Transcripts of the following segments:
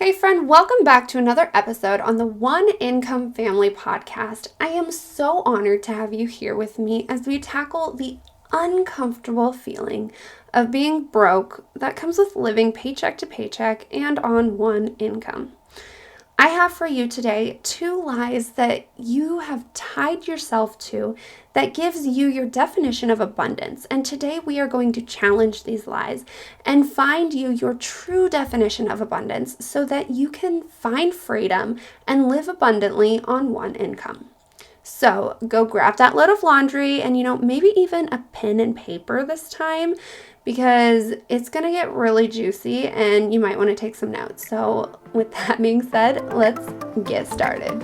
Hey friend, welcome back to another episode on the One Income Family Podcast. I am so honored to have you here with me as we tackle the uncomfortable feeling of being broke that comes with living paycheck to paycheck and on one income. I have for you today 2 lies that you have tied yourself to that gives you your definition of abundance. And today we are going to challenge these lies and find you your true definition of abundance so that you can find freedom and live abundantly on one income. So go grab that load of laundry and, maybe even a pen and paper this time because it's going to get really juicy and you might want to take some notes. So with that being said, let's get started.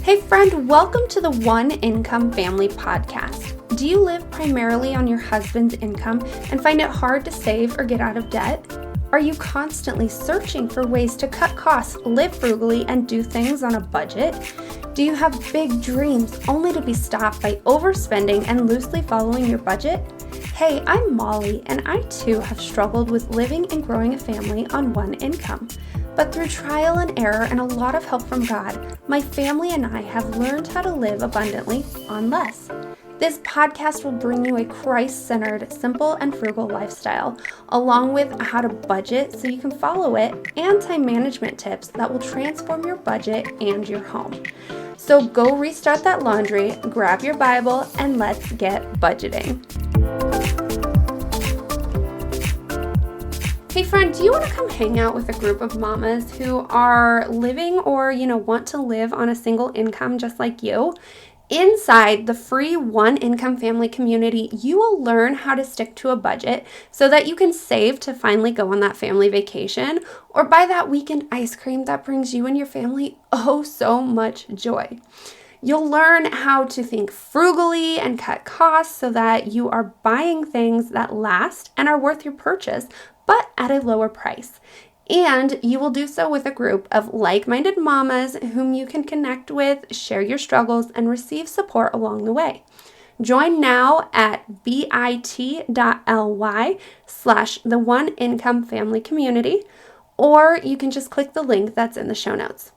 Hey friend, welcome to the One Income Family Podcast. Do you live primarily on your husband's income and find it hard to save or get out of debt? Are you constantly searching for ways to cut costs, live frugally, and do things on a budget? Do you have big dreams only to be stopped by overspending and loosely following your budget? Hey, I'm Molly, and I too have struggled with living and growing a family on one income. But through trial and error and a lot of help from God, my family and I have learned how to live abundantly on less. This podcast will bring you a Christ-centered, simple, and frugal lifestyle, along with how to budget so you can follow it, and time management tips that will transform your budget and your home. So go restart that laundry, grab your Bible, and let's get budgeting. Hey friend, do you want to come hang out with a group of mamas who are living or, want to live on a single income just like you? Inside the free One Income Family community, you will learn how to stick to a budget so that you can save to finally go on that family vacation or buy that weekend ice cream that brings you and your family oh so much joy. You'll learn how to think frugally and cut costs so that you are buying things that last and are worth your purchase, but at a lower price. And you will do so with a group of like-minded mamas whom you can connect with, share your struggles, and receive support along the way. Join now at bit.ly/the One Income Family Community, or you can just click the link that's in the show notes.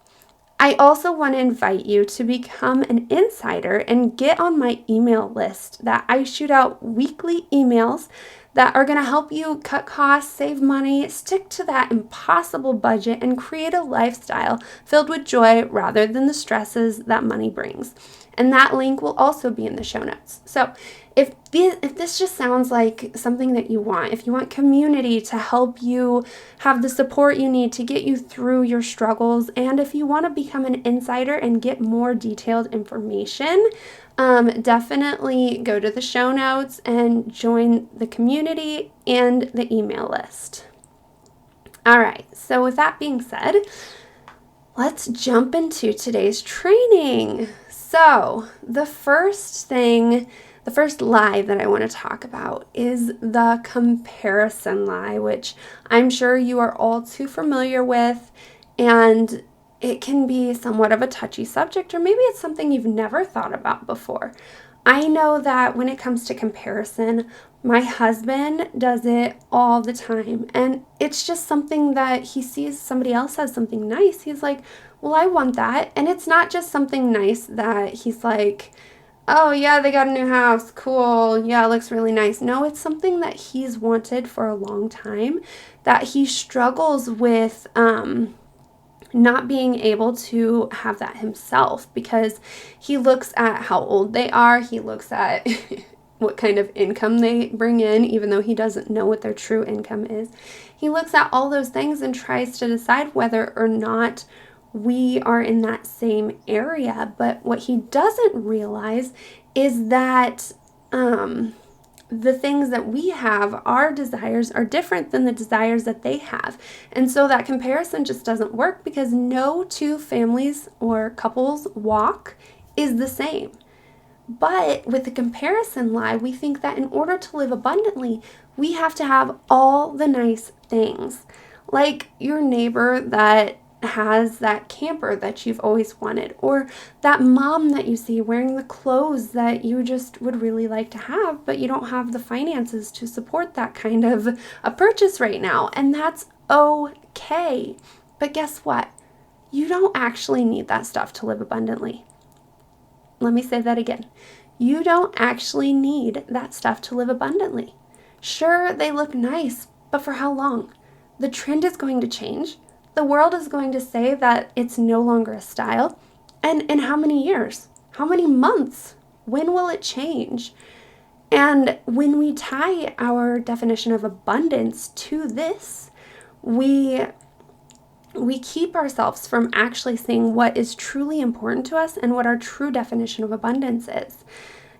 I also want to invite you to become an insider and get on my email list that I shoot out weekly emails that are going to help you cut costs, save money, stick to that impossible budget, and create a lifestyle filled with joy rather than the stresses that money brings. And that link will also be in the show notes. So if this just sounds like something that you want, if you want community to help you have the support you need to get you through your struggles, and if you want to become an insider and get more detailed information, definitely go to the show notes and join the community and the email list. All right, so with that being said, let's jump into today's training. So the first lie that I want to talk about is the comparison lie, which I'm sure you are all too familiar with, and it can be somewhat of a touchy subject, or maybe it's something you've never thought about before. I know that when it comes to comparison, my husband does it all the time, and it's just something that he sees somebody else has something nice. He's like, well, I want that. And it's not just something nice that he's like, oh yeah, they got a new house, cool, yeah, it looks really nice. No, it's something that he's wanted for a long time, that he struggles with not being able to have that himself, because he looks at how old they are, he looks at what kind of income they bring in, even though he doesn't know what their true income is. He looks at all those things and tries to decide whether or not we are in that same area. But what he doesn't realize is that the things that we have, our desires, are different than the desires that they have. And so that comparison just doesn't work, because no two families or couples walk is the same. But with the comparison lie, we think that in order to live abundantly, we have to have all the nice things. Like your neighbor that has that camper that you've always wanted, or that mom that you see wearing the clothes that you just would really like to have, but you don't have the finances to support that kind of a purchase right now. And that's okay. But guess what? You don't actually need that stuff to live abundantly. Let me say that again. You don't actually need that stuff to live abundantly. Sure, they look nice, but for how long? The trend is going to change. The world is going to say that it's no longer a style. And in how many years? How many months? When will it change? And when we tie our definition of abundance to this, we keep ourselves from actually seeing what is truly important to us and what our true definition of abundance is.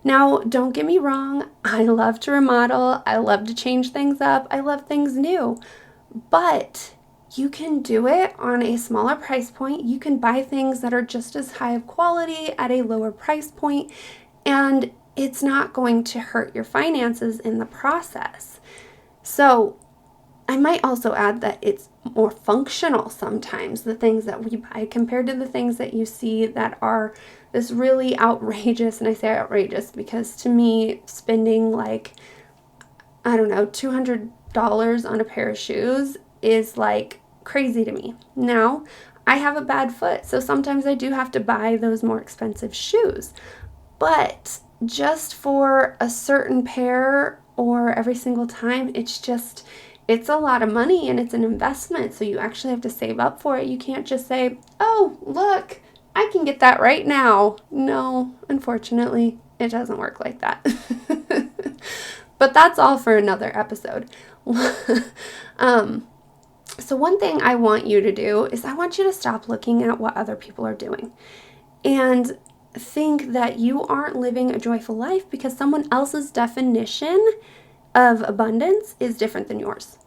Now, don't get me wrong, I love to remodel, I love to change things up, I love things new, but you can do it on a smaller price point. You can buy things that are just as high of quality at a lower price point, and it's not going to hurt your finances in the process. So I might also add that it's more functional sometimes, the things that we buy, compared to the things that you see that are this really outrageous. And I say outrageous because to me, spending like, I don't know, $200 on a pair of shoes is like crazy to me. Now, I have a bad foot, so sometimes I do have to buy those more expensive shoes. But just for a certain pair or every single time, it's a lot of money and it's an investment. So you actually have to save up for it. You can't just say, oh, look, I can get that right now. No, unfortunately, it doesn't work like that. But that's all for another episode. So one thing I want you to do is I want you to stop looking at what other people are doing and think that you aren't living a joyful life because someone else's definition of abundance is different than yours.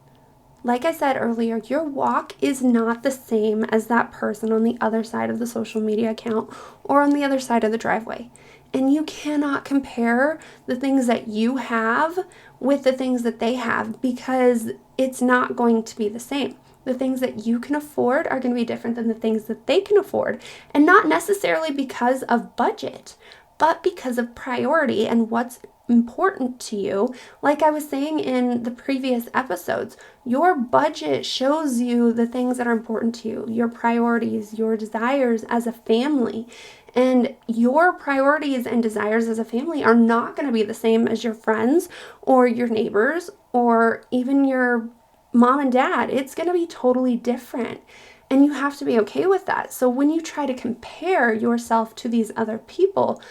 Like I said earlier, your walk is not the same as that person on the other side of the social media account or on the other side of the driveway. And you cannot compare the things that you have with the things that they have because it's not going to be the same. The things that you can afford are going to be different than the things that they can afford. And not necessarily because of budget, but because of priority and what's important to you. Like I was saying in the previous episodes, your budget shows you the things that are important to you, your priorities, your desires as a family. And your priorities and desires as a family are not going to be the same as your friends or your neighbors or even your mom and dad. It's going to be totally different. And you have to be okay with that. So when you try to compare yourself to these other people,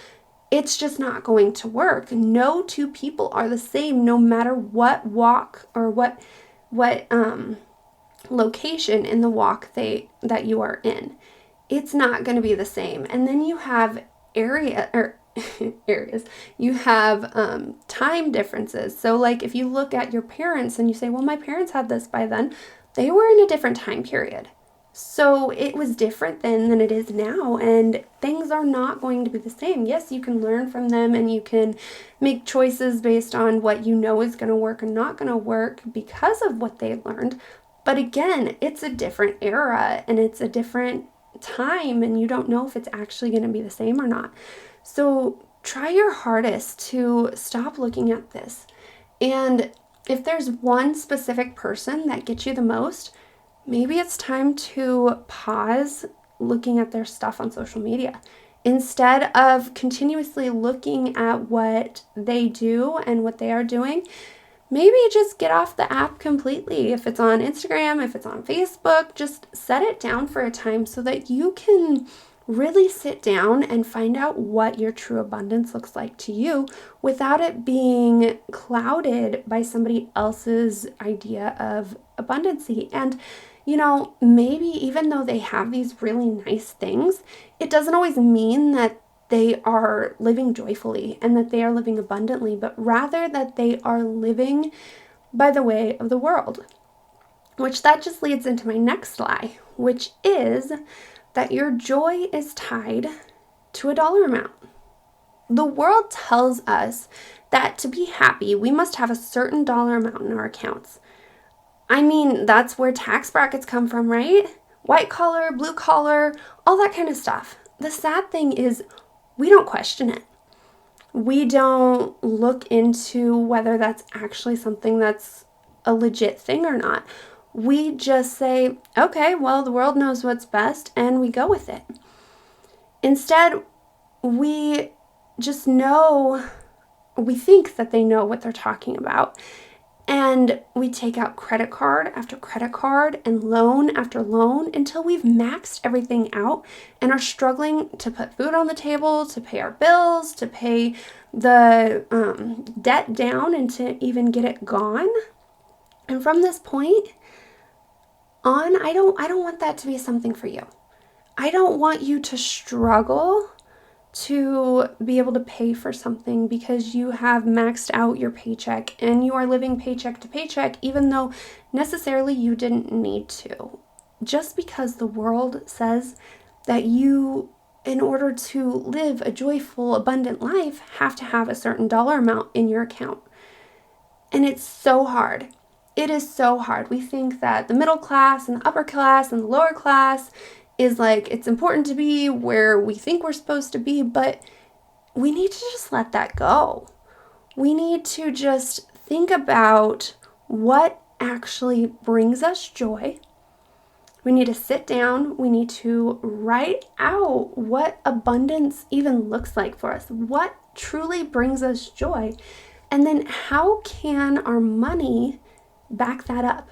it's just not going to work. No two people are the same, no matter what walk or what location in the walk that you are in. It's not going to be the same. And then you have areas. You have time differences. So like if you look at your parents and you say, well, my parents had this by then, they were in a different time period. So it was different then than it is now, and things are not going to be the same. Yes, you can learn from them and you can make choices based on what you know is going to work and not going to work because of what they learned. But again, it's a different era and it's a different time, and you don't know if it's actually going to be the same or not. So try your hardest to stop looking at this. And if there's one specific person that gets you the most, maybe it's time to pause looking at their stuff on social media. Instead of continuously looking at what they do and what they are doing, maybe just get off the app completely. If it's on Instagram, if it's on Facebook, just set it down for a time so that you can really sit down and find out what your true abundance looks like to you without it being clouded by somebody else's idea of abundancy. And maybe even though they have these really nice things, it doesn't always mean that they are living joyfully and that they are living abundantly, but rather that they are living by the way of the world. Which that just leads into my next lie, which is that your joy is tied to a dollar amount. The world tells us that to be happy, we must have a certain dollar amount in our accounts. I mean, that's where tax brackets come from, right? white collar, blue collar, all that kind of stuff. The sad thing is we don't question it. We don't look into whether that's actually something that's a legit thing or not. We just say, okay, well, the world knows what's best, and we go with it. Instead, we just know, we think that they know what they're talking about. And we take out credit card after credit card and loan after loan until we've maxed everything out and are struggling to put food on the table, to pay our bills, to pay the debt down, and to even get it gone. And from this point on, I don't want that to be something for you. I don't want you to struggle to be able to pay for something because you have maxed out your paycheck and you are living paycheck to paycheck, even though necessarily you didn't need to. Just because the world says that you, in order to live a joyful, abundant life, have to have a certain dollar amount in your account. And it's so hard. It is so hard. We think that the middle class and the upper class and the lower class is like, it's important to be where we think we're supposed to be, but we need to just let that go. We need to just think about what actually brings us joy. We need to sit down. We need to write out what abundance even looks like for us, what truly brings us joy, and then how can our money back that up?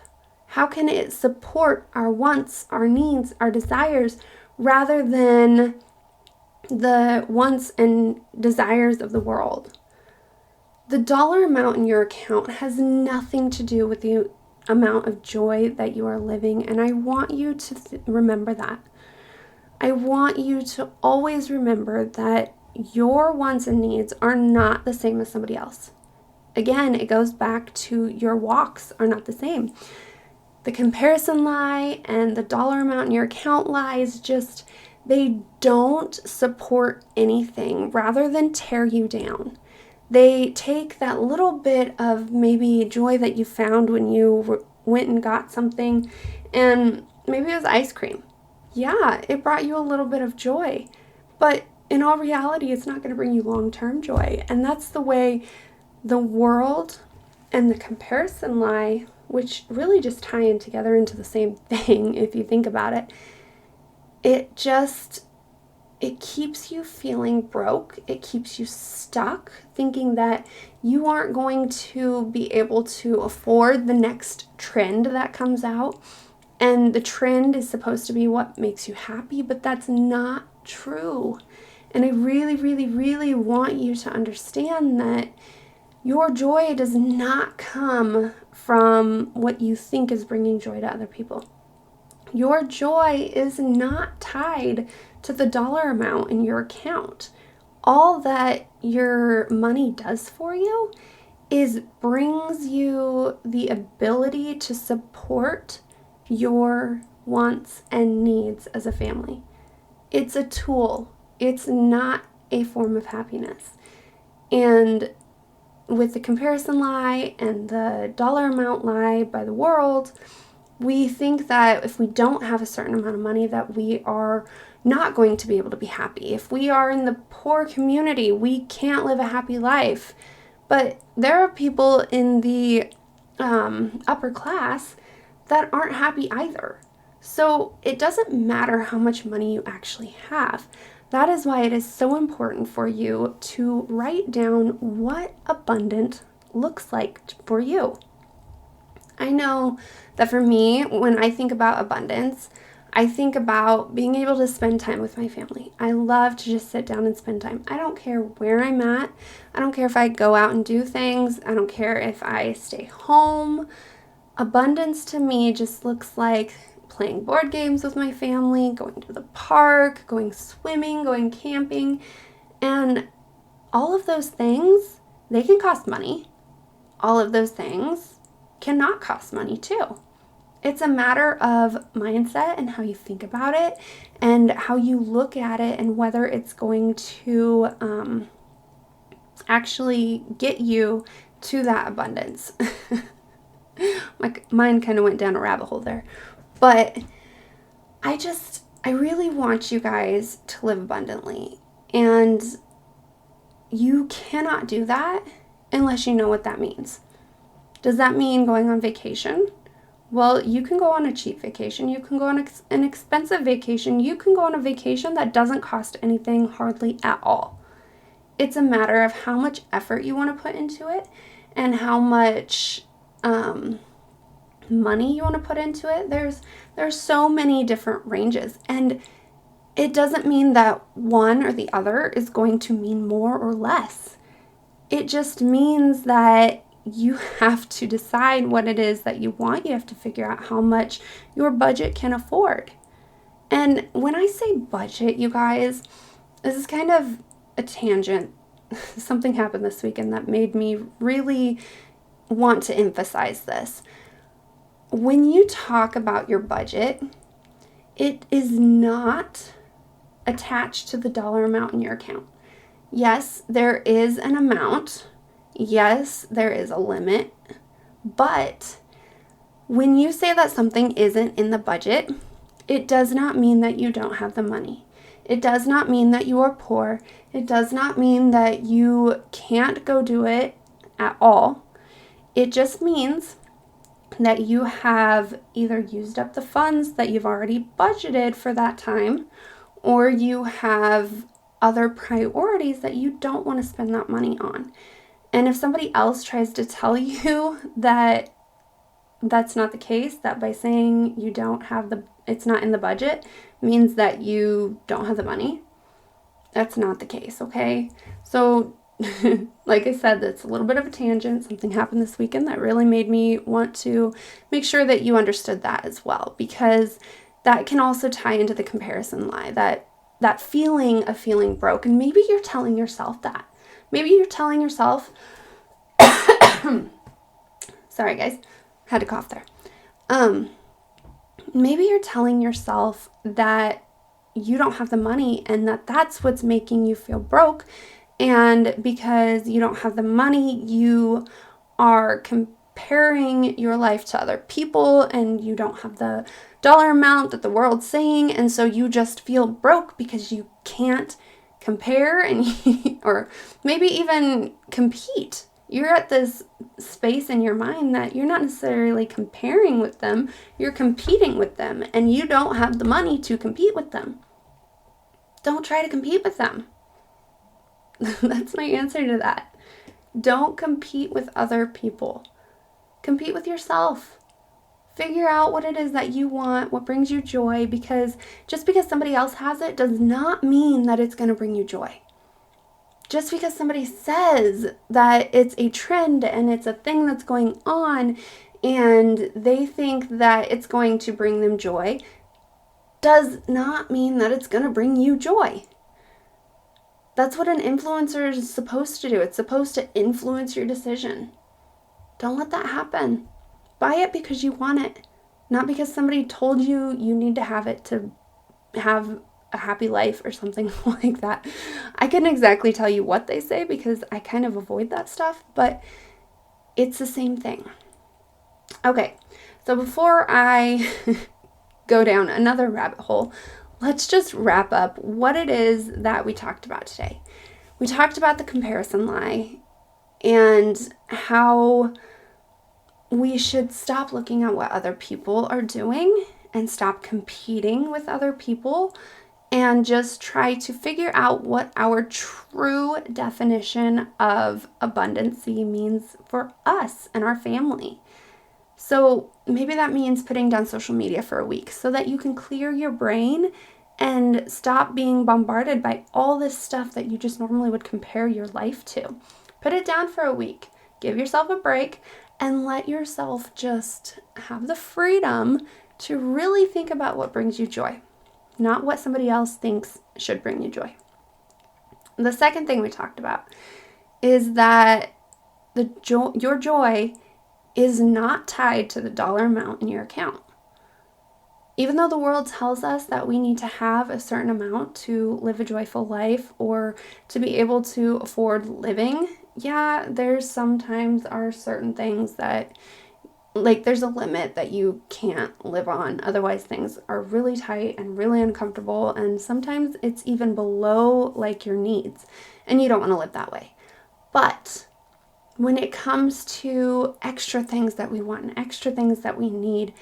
How can it support our wants, our needs, our desires, rather than the wants and desires of the world? The dollar amount in your account has nothing to do with the amount of joy that you are living, and I want you to remember that. I want you to always remember that your wants and needs are not the same as somebody else. Again, it goes back to your walks are not the same. The comparison lie and the dollar amount in your account lies just, they don't support anything rather than tear you down. They take that little bit of maybe joy that you found when you went and got something, and maybe it was ice cream. Yeah, it brought you a little bit of joy, but in all reality, it's not going to bring you long-term joy. And that's the way the world and the comparison lie, which really just tie in together into the same thing if you think about it. It keeps you feeling broke. It keeps you stuck thinking that you aren't going to be able to afford the next trend that comes out. And the trend is supposed to be what makes you happy, but that's not true. And I really, really, really want you to understand that your joy does not come from what you think is bringing joy to other people. Your joy is not tied to the dollar amount in your account. All that your money does for you is brings you the ability to support your wants and needs as a family. It's a tool. It's not a form of happiness. And with the comparison lie and the dollar amount lie by the world, we think that if we don't have a certain amount of money that we are not going to be able to be happy. If we are in the poor community, we can't live a happy life. But there are people in the upper class that aren't happy either. So it doesn't matter how much money you actually have. That is why it is so important for you to write down what abundant looks like for you. I know that for me, when I think about abundance, I think about being able to spend time with my family. I love to just sit down and spend time. I don't care where I'm at. I don't care if I go out and do things. I don't care if I stay home. Abundance to me just looks like playing board games with my family, going to the park, going swimming, going camping, and all of those things, they can cost money. All of those things cannot cost money too. It's a matter of mindset and how you think about it and how you look at it and whether it's going to actually get you to that abundance. My mind kind of went down a rabbit hole there. But I really want you guys to live abundantly. And you cannot do that unless you know what that means. Does that mean going on vacation? Well, you can go on a cheap vacation. You can go on an expensive vacation. You can go on a vacation that doesn't cost anything hardly at all. It's a matter of how much effort you want to put into it and how much money you want to put into it. There's so many different ranges, and it doesn't mean that one or the other is going to mean more or less. It just means that you have to decide what it is that you want. You have to figure out how much your budget can afford. And when I say budget, you guys, this is kind of a tangent. Something happened this weekend that made me really want to emphasize this. When you talk about your budget, it is not attached to the dollar amount in your account. Yes, there is an amount. Yes, there is a limit. But when you say that something isn't in the budget, it does not mean that you don't have the money. It does not mean that you are poor. It does not mean that you can't go do it at all. It just means that you have either used up the funds that you've already budgeted for that time, or you have other priorities that you don't want to spend that money on. And if somebody else tries to tell you that that's not the case, that by saying you don't have it's not in the budget means that you don't have the money, that's not the case, okay? So like I said, that's a little bit of a tangent. Something happened this weekend that really made me want to make sure that you understood that as well, because that can also tie into the comparison lie, that feeling of feeling broke. And maybe you're telling yourself that. Maybe you're telling yourself, sorry guys, had to cough there. Maybe you're telling yourself that you don't have the money and that's what's making you feel broke. And because you don't have the money, you are comparing your life to other people and you don't have the dollar amount that the world's saying. And so you just feel broke because you can't compare or maybe even compete. You're at this space in your mind that you're not necessarily comparing with them, you're competing with them, and you don't have the money to compete with them. Don't try to compete with them. That's my answer to that. Don't compete with other people. Compete with yourself. Figure out what it is that you want, what brings you joy, because just because somebody else has it does not mean that it's going to bring you joy. Just because somebody says that it's a trend and it's a thing that's going on and they think that it's going to bring them joy does not mean that it's going to bring you joy. That's what an influencer is supposed to do. It's supposed to influence your decision. Don't let that happen. Buy it because you want it, not because somebody told you you need to have it to have a happy life or something like that. I couldn't exactly tell you what they say because I kind of avoid that stuff, but it's the same thing. Okay, so before I go down another rabbit hole, let's just wrap up what it is that we talked about today. We talked about the comparison lie and how we should stop looking at what other people are doing and stop competing with other people and just try to figure out what our true definition of abundancy means for us and our family. So maybe that means putting down social media for a week so that you can clear your brain and stop being bombarded by all this stuff that you just normally would compare your life to. Put it down for a week. Give yourself a break and let yourself just have the freedom to really think about what brings you joy, not what somebody else thinks should bring you joy. The second thing we talked about is that your joy is not tied to the dollar amount in your account. Even though the world tells us that we need to have a certain amount to live a joyful life or to be able to afford living, yeah, there's sometimes are certain things that like there's a limit that you can't live on. Otherwise things are really tight and really uncomfortable, and sometimes it's even below like your needs, and you don't want to live that way. But when it comes to extra things that we want and extra things that we need,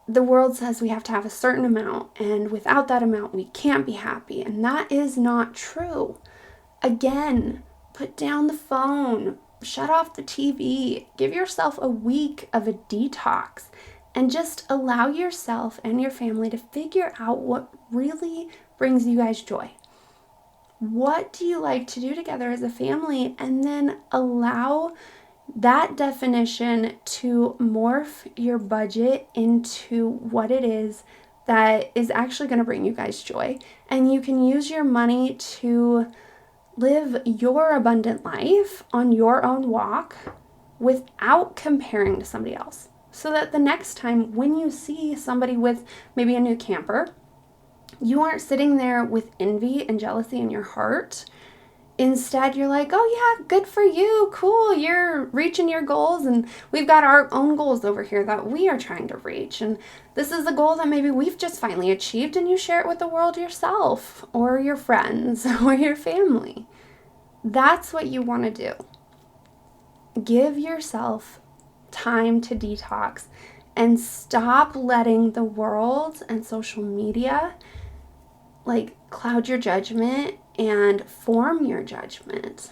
the world says we have to have a certain amount, and without that amount we can't be happy, and that is not true. Again, put down the phone, shut off the TV, give yourself a week of a detox, and just allow yourself and your family to figure out what really brings you guys joy. What do you like to do together as a family? And then allow that definition to morph your budget into what it is that is actually going to bring you guys joy. And you can use your money to live your abundant life on your own walk without comparing to somebody else. So that the next time when you see somebody with maybe a new camper, you aren't sitting there with envy and jealousy in your heart. Instead, you're like, oh yeah, good for you, cool, you're reaching your goals, and we've got our own goals over here that we are trying to reach, and this is a goal that maybe we've just finally achieved, and you share it with the world yourself, or your friends, or your family. That's what you want to do. Give yourself time to detox, and stop letting the world and social media like cloud your judgment and form your judgment.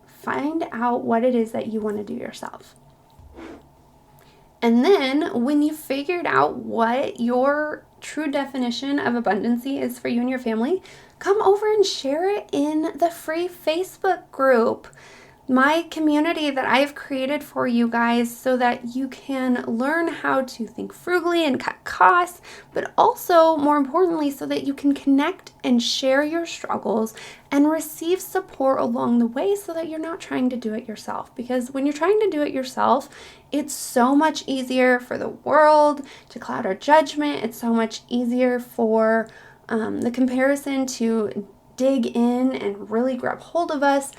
Find out what it is that you want to do yourself. And then when you figured out what your true definition of abundancy is for you and your family, come over and share it in the free Facebook group, my community that I've created for you guys, so that you can learn how to think frugally and cut costs, but also, more importantly, so that you can connect and share your struggles and receive support along the way, so that you're not trying to do it yourself. Because when you're trying to do it yourself, it's so much easier for the world to cloud our judgment. It's so much easier for the comparison to dig in and really grab hold of us.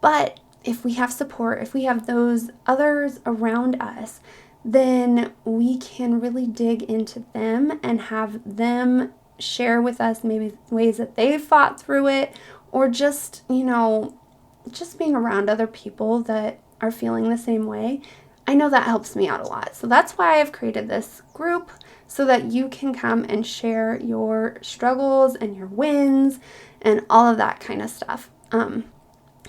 But if we have support, if we have those others around us, then we can really dig into them and have them share with us maybe ways that they've fought through it, or just, just being around other people that are feeling the same way. I know that helps me out a lot. So that's why I've created this group, so that you can come and share your struggles and your wins and all of that kind of stuff.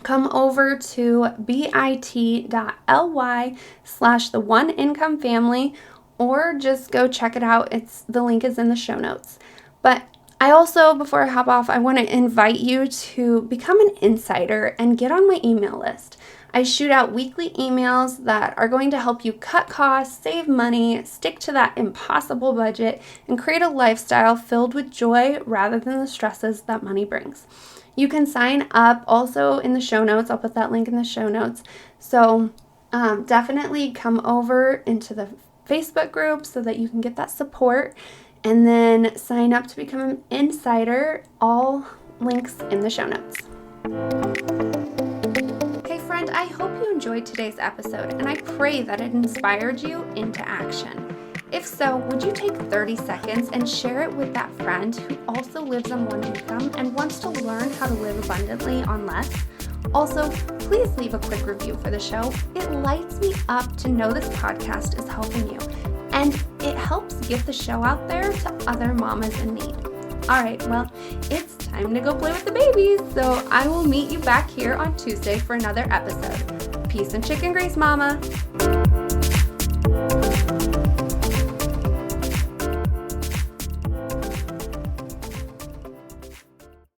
Come over to bit.ly/the1income family, or just go check it out. The link is in the show notes. But I also, before I hop off, I want to invite you to become an insider and get on my email list. I shoot out weekly emails that are going to help you cut costs, save money, stick to that impossible budget, and create a lifestyle filled with joy rather than the stresses that money brings. You can sign up also in the show notes. I'll put that link in the show notes. So definitely come over into the Facebook group so that you can get that support, and then sign up to become an insider. All links in the show notes. Hey friend, I hope you enjoyed today's episode, and I pray that it inspired you into action. If so, would you take 30 seconds and share it with that friend who also lives on one income and wants to learn how to live abundantly on less? Also, please leave a quick review for the show. It lights me up to know this podcast is helping you, and it helps get the show out there to other mamas in need. All right, well, it's time to go play with the babies, so I will meet you back here on Tuesday for another episode. Peace and chicken grease, mama.